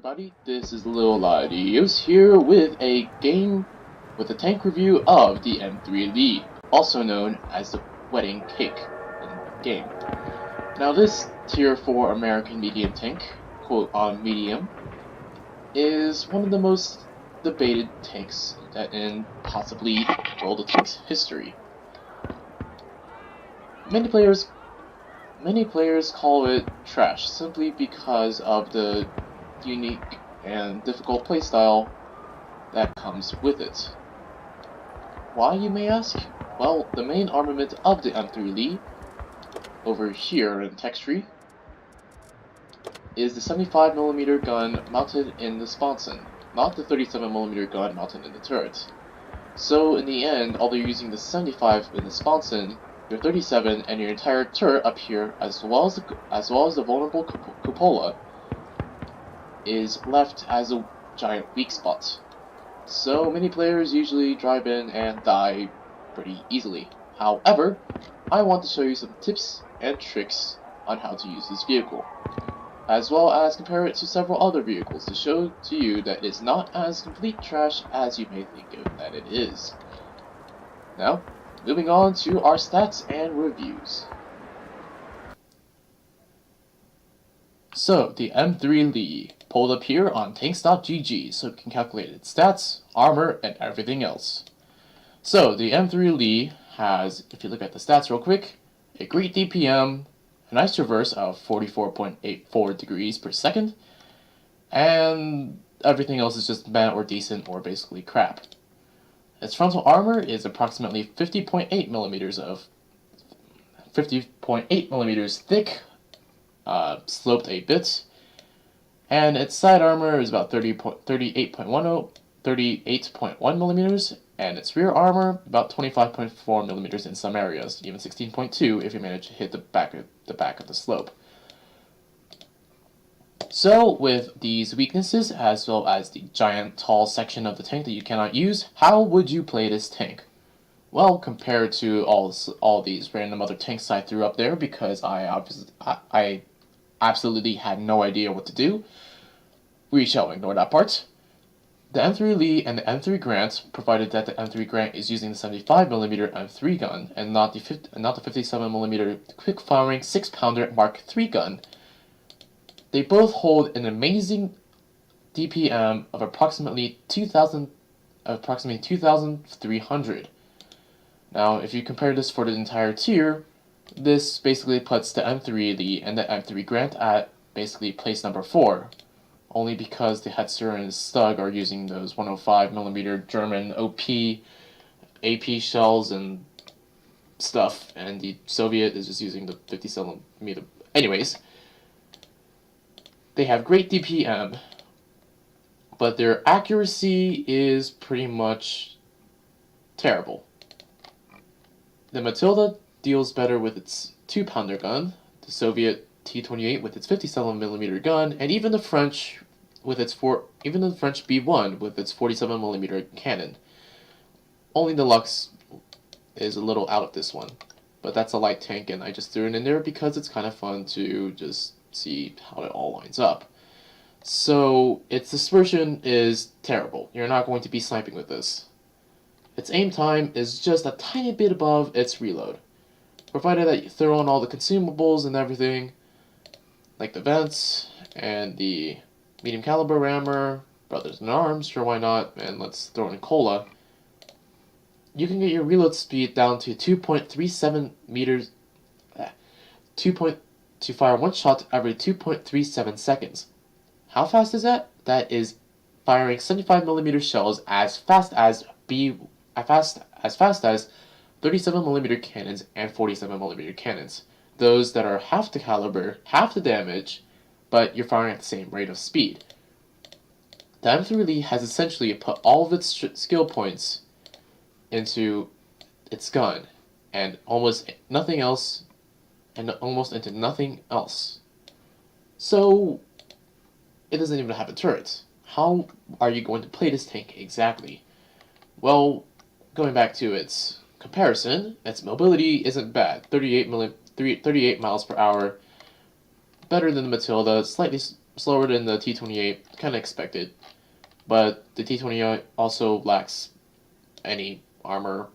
everybody, this is Lil Adios here with a tank review of the M3 also known as the wedding cake in the game. Now this tier 4 American medium tank, quote on medium, is one of the most debated tanks in possibly World of Tanks history. Many players call it trash simply because of the unique and difficult playstyle that comes with it. Why, you may ask? Well, the main armament of the M3 over here in text tree is the 75mm gun mounted in the sponson, not the 37mm gun mounted in the turret. So in the end, although you're using the 75 in the sponson, your 37 and your entire turret up here, as well as the vulnerable cupola, is left as a giant weak spot. So many players usually drive in and die pretty easily. However, I want to show you some tips and tricks on how to use this vehicle, as well as compare it to several other vehicles to show to you that it's not as complete trash as you may think that it is. Now, moving on to our stats and reviews. So, the M3 pulled up here on tanks.gg so you can calculate its stats, armor, and everything else. So, the M3 has, if you look at the stats real quick, a great DPM, a nice traverse of 44.84 degrees per second, and everything else is just bad or decent or basically crap. Its frontal armor is approximately 50.8 millimeters thick, sloped a bit, and its side armor is about 38.1 millimeters, and its rear armor about 25.4 millimeters in some areas, even 16.2 if you manage to hit the back of the slope. So, with these weaknesses, as well as the giant tall section of the tank that you cannot use, how would you play this tank? Well, compared to all these random other tanks I threw up there, because I absolutely had no idea what to do, we shall ignore that part. The M3 and the M3 Grant, provided that the M3 Grant is using the 75mm M3 gun and not the 57mm quick-firing 6-pounder Mark III gun, they both hold an amazing DPM of approximately 2,300. Now, if you compare this for the entire tier, this basically puts the M3 and the M3 Grant at basically place number 4, only because the Hetzer and Stug are using those 105mm German OP AP shells and stuff, and the Soviet is just using the 57mm. Anyways, they have great DPM, but their accuracy is pretty much terrible. The Matilda deals better with its 2-pounder gun, the Soviet T-28 with its 57mm gun, and even the French B1 with its 47mm cannon. Only the Lux is a little out of this one, but that's a light tank, and I just threw it in there because it's kind of fun to just see how it all lines up. So its dispersion is terrible. You're not going to be sniping with this. Its aim time is just a tiny bit above its reload, provided that you throw in all the consumables and everything, like the vents and the medium caliber rammer, brothers in arms, sure, why not, and let's throw in cola. You can get your reload speed down to 2.37 meters, to fire one shot every 2.37 seconds. How fast is that? That is firing 75mm shells as fast as 37mm cannons and 47mm cannons. Those that are half the caliber, half the damage, but you're firing at the same rate of speed. The M3 has essentially put all of its skill points into its gun, and almost nothing else, and almost into nothing else. So, it doesn't even have a turret. How are you going to play this tank exactly? Well, going back to its comparison, its mobility isn't bad. 38 miles per hour, better than the Matilda, slightly slower than the T-28, kind of expected. But the T-28 also lacks any armor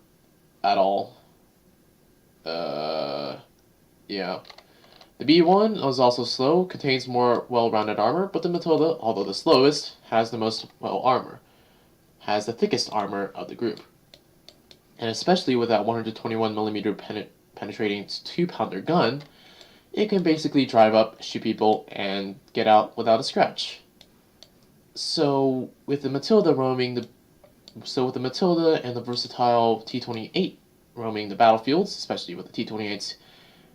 at all. Yeah. The B1 was also slow, contains more well-rounded armor, but the Matilda, although the slowest, has the most armor, has the thickest armor of the group. And especially with that 121mm penetrating 2-pounder gun, it can basically drive up, shoot people, and get out without a scratch. So with the Matilda and the versatile T-28 roaming the battlefields, especially with the T-28's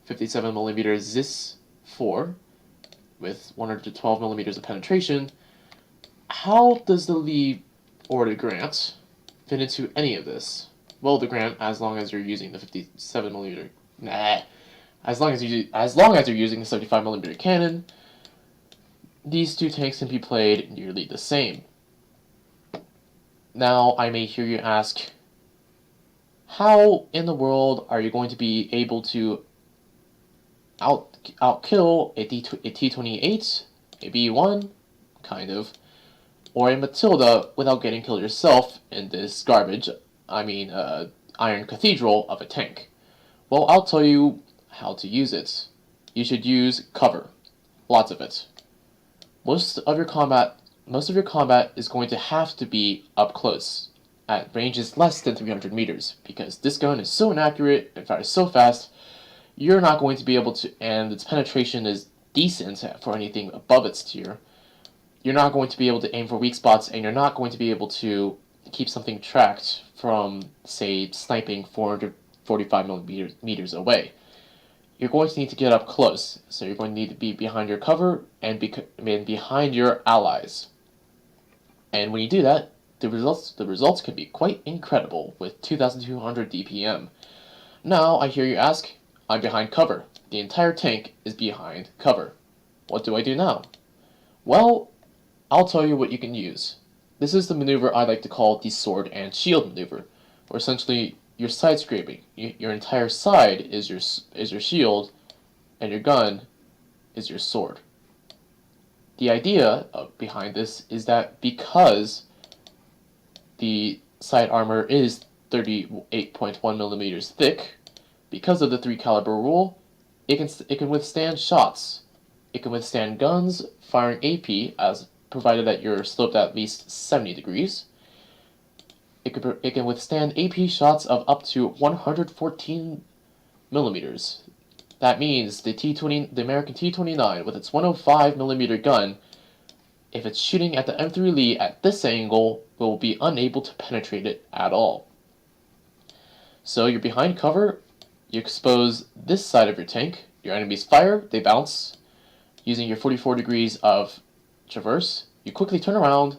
57mm ZIS 4 with 112mm of penetration, how does the Lee or the Grant fit into any of this? Well, the Grant, as long as you're using the 57mm, as long as you're using the 75mm cannon, these two tanks can be played nearly the same. Now, I may hear you ask, how in the world are you going to be able to outkill a T-28, a B-1, kind of, or a Matilda without getting killed yourself in this garbage, Iron Cathedral of a tank? Well, I'll tell you how to use it. You should use cover. Lots of it. Most of your combat is going to have to be up close, at ranges less than 300 meters, because this gun is so inaccurate and fires so fast, you're not going to be able to, and its penetration is decent for anything above its tier. You're not going to be able to aim for weak spots, and you're not going to be able to keep something tracked from, say, sniping 445 millimeters away. You're going to need to get up close, so you're going to need to be behind your cover and behind your allies. And when you do that, the results can be quite incredible with 2,200 DPM. Now, I hear you ask, I'm behind cover. The entire tank is behind cover. What do I do now? Well, I'll tell you what you can use. This is the maneuver I like to call the sword and shield maneuver, where essentially you're side scraping. Your entire side is your shield, and your gun is your sword. The idea behind this is that because the side armor is 38.1 millimeters thick, because of the 3 caliber rule, it can withstand shots. It can withstand guns firing AP, as provided that you're sloped at least 70 degrees. It can withstand AP shots of up to 114 millimeters. That means the American T-29 with its 105mm gun, if it's shooting at the M3 Lee at this angle, will be unable to penetrate it at all. So you're behind cover, you expose this side of your tank, your enemies fire, they bounce. Using your 44 degrees of traverse, you quickly turn around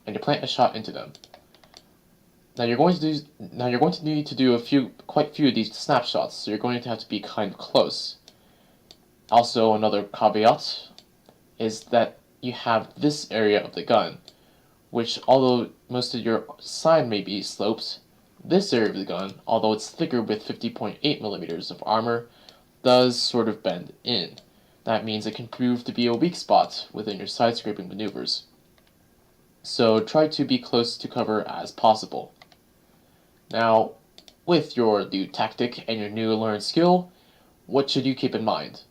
and you plant a shot into them. Now you're going to need to do quite few of these snapshots, so you're going to have to be kind of close. Also, another caveat is that you have this area of the gun, which, although most of your side may be sloped, this area of the gun, although it's thicker with 50.8 millimeters of armor, does sort of bend in. That means it can prove to be a weak spot within your side scraping maneuvers. So try to be close to cover as possible. Now, with your new tactic and your new learned skill, what should you keep in mind?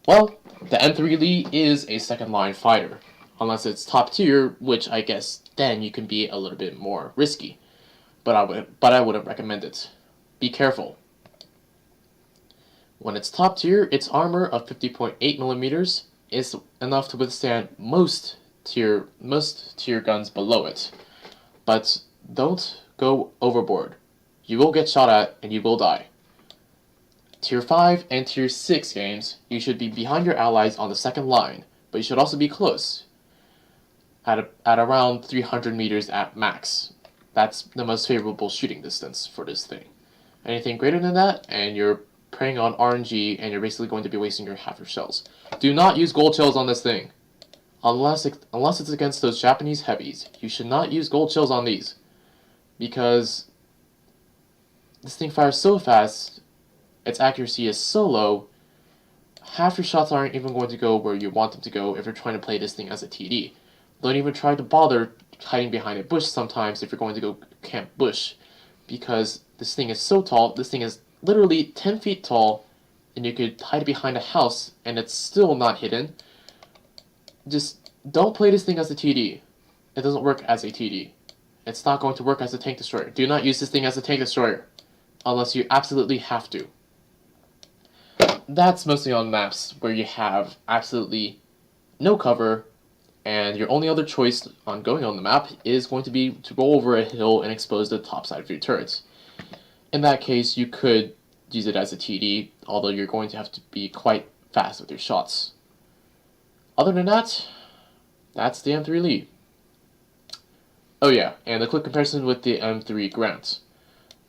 Well, the M3 Lee is a second line fighter, unless it's top tier, which I guess then you can be a little bit more risky. But I wouldn't recommend it. Be careful. When it's top tier, its armor of 50.8 millimeters is enough to withstand most tier guns below it. But don't go overboard. You will get shot at and you will die. Tier 5 and Tier 6 games, you should be behind your allies on the second line, but you should also be close, at around 300 meters at max. That's the most favorable shooting distance for this thing. Anything greater than that, and you're preying on RNG, and you're basically going to be wasting half your shells. Do not use gold shells on this thing. Unless it's against those Japanese heavies. You should not use gold shells on these, because this thing fires so fast, its accuracy is so low. half your shots aren't even going to go where you want them to go if you're trying to play this thing as a TD. Don't even try to bother hiding behind a bush sometimes if you're going to go camp bush, because this thing is so tall. This thing is literally 10 feet tall, and you could hide behind a house and it's still not hidden. Just don't play this thing as a TD. It doesn't work as a TD. It's not going to work as a tank destroyer. Do not use this thing as a tank destroyer unless you absolutely have to. That's mostly on maps where you have absolutely no cover, and your only other choice on going on the map is going to be to go over a hill and expose the top side of your turrets. In that case, you could use it as a TD, although you're going to have to be quite fast with your shots. Other than that, that's the M3 Lee. Oh yeah, and a quick comparison with the M3 Grant.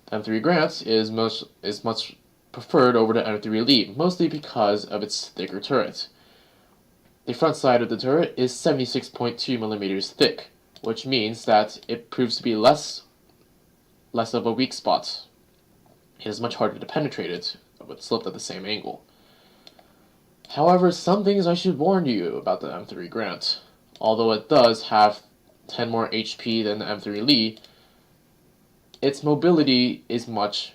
The M3 Grant is much preferred over the M3 Lee, mostly because of its thicker turret. The front side of the turret is 76.2 millimeters thick, which means that it proves to be less of a weak spot. It is much harder to penetrate it, but slipped at the same angle. However, some things I should warn you about the M3 Grant. Although it does have 10 more HP than the M3 Lee, its mobility is much,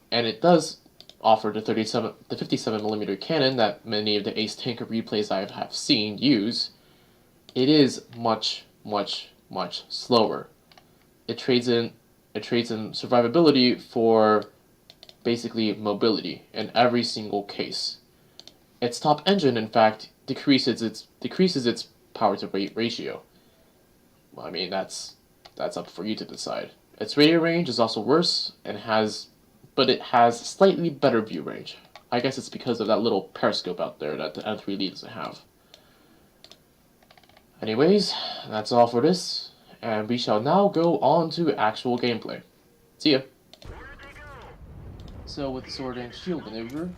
and it does offer the 57mm cannon that many of the Ace Tanker replays I have seen use. It is much slower. It trades in survivability for basically mobility in every single case. Its top engine, in fact, decreases its power to weight ratio. Well, I mean, that's up for you to decide. Its radio range is also worse, but it has slightly better view range. I guess it's because of that little periscope out there that the M3 Lee doesn't have. Anyways, that's all for this, and we shall now go on to actual gameplay. See ya! So with the sword and shield maneuver,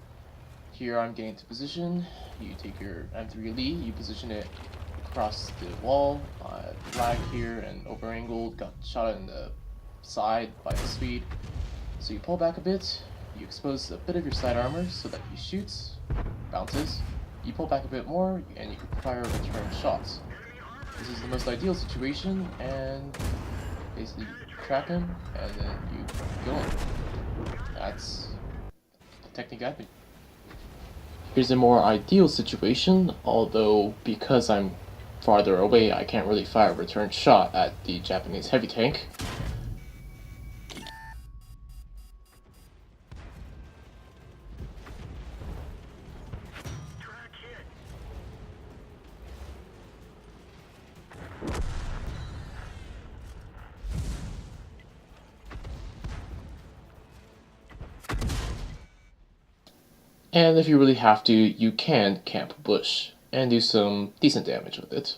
here I'm getting to position. You take your M3 Lee, you position it across the wall, lag here and over angled, got shot in the side by the Swede. So you pull back a bit, you expose a bit of your side armor so that he shoots, bounces, you pull back a bit more, and you can fire return shots. This is the most ideal situation, and basically you trap him, and then you kill him. That's the technique I've been. Here's a more ideal situation, although because I'm farther away, I can't really fire a return shot at the Japanese heavy tank. And if you really have to, you can camp bush and do some decent damage with it.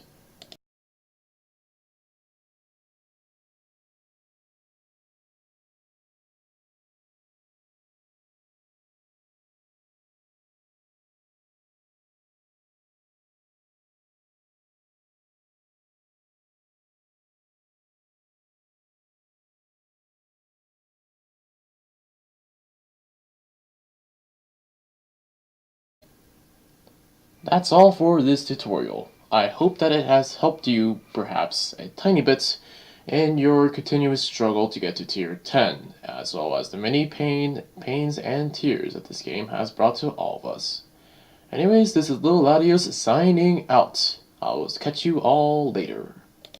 That's all for this tutorial. I hope that it has helped you, perhaps, a tiny bit in your continuous struggle to get to tier 10, as well as the many pains and tears that this game has brought to all of us. Anyways, this is Lil Latios signing out. I will catch you all later.